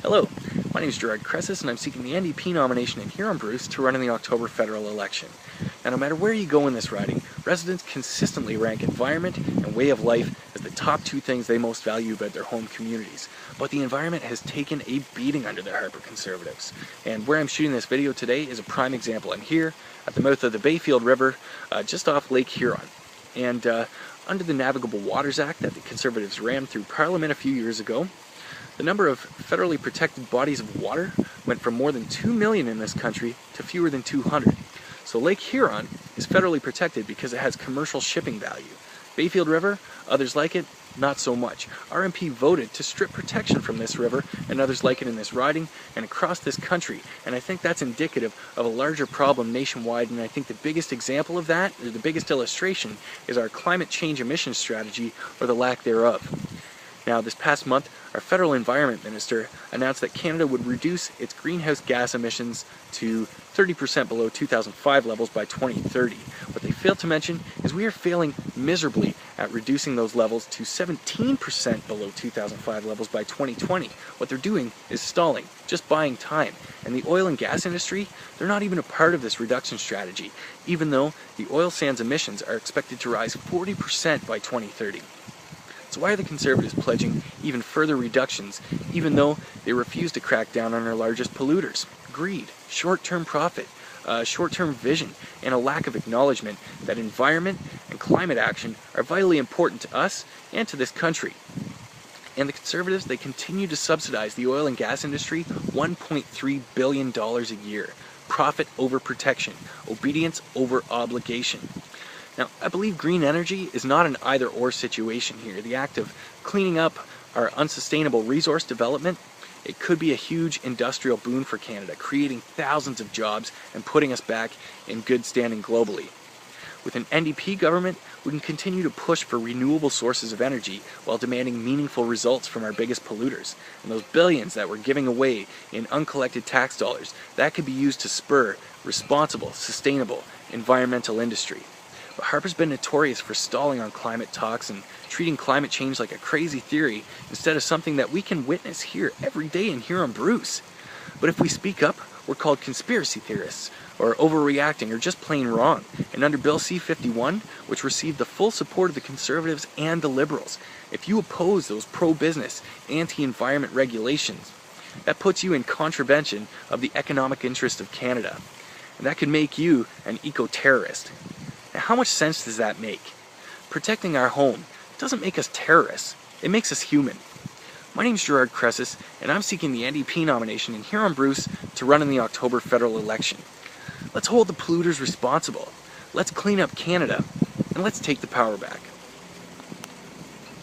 Hello, my name is Gerard Cressis and I'm seeking the NDP nomination in Huron-Bruce to run in the October federal election. Now, no matter where you go in this riding, residents consistently rank environment and way of life as the top two things they most value about their home communities. But the environment has taken a beating under the Harper Conservatives. And where I'm shooting this video today is a prime example. I'm here at the mouth of the Bayfield River, just off Lake Huron. And under the Navigable Waters Act that the Conservatives ran through Parliament a few years ago, the number of federally protected bodies of water went from more than 2 million in this country to fewer than 200. So Lake Huron is federally protected because it has commercial shipping value. Bayfield River, others like it, not so much. Our MP voted to strip protection from this river and others like it in this riding and across this country. And I think that's indicative of a larger problem nationwide, and I think the biggest example of that, or the biggest illustration, is our climate change emissions strategy, or the lack thereof. Now, this past month, our federal environment minister announced that Canada would reduce its greenhouse gas emissions to 30% below 2005 levels by 2030. What they failed to mention is we are failing miserably at reducing those levels to 17% below 2005 levels by 2020. What they're doing is stalling, just buying time. And the oil and gas industry, they're not even a part of this reduction strategy, even though the oil sands emissions are expected to rise 40% by 2030. So why are the Conservatives pledging even further reductions, even though they refuse to crack down on our largest polluters? Greed, short-term profit, short-term vision, and a lack of acknowledgement that environment and climate action are vitally important to us and to this country. And the Conservatives, they continue to subsidize the oil and gas industry $1.3 billion a year. Profit over protection, obedience over obligation. Now, I believe green energy is not an either-or situation here. The act of cleaning up our unsustainable resource development, it could be a huge industrial boon for Canada, creating thousands of jobs and putting us back in good standing globally. With an NDP government, we can continue to push for renewable sources of energy while demanding meaningful results from our biggest polluters. And those billions that we're giving away in uncollected tax dollars, that could be used to spur responsible, sustainable, environmental industry. But Harper's been notorious for stalling on climate talks and treating climate change like a crazy theory instead of something that we can witness here every day in Huron-Bruce. But if we speak up, we're called conspiracy theorists, or overreacting, or just plain wrong. And under Bill C-51, which received the full support of the Conservatives and the Liberals, if you oppose those pro-business, anti-environment regulations, that puts you in contravention of the economic interest of Canada. And that could make you an eco-terrorist. Now, how much sense does that make? Protecting our home doesn't make us terrorists, it makes us human. My name is Gerard Cressis, and I'm seeking the NDP nomination in Huron-Bruce to run in the October federal election. Let's hold the polluters responsible, let's clean up Canada, and let's take the power back.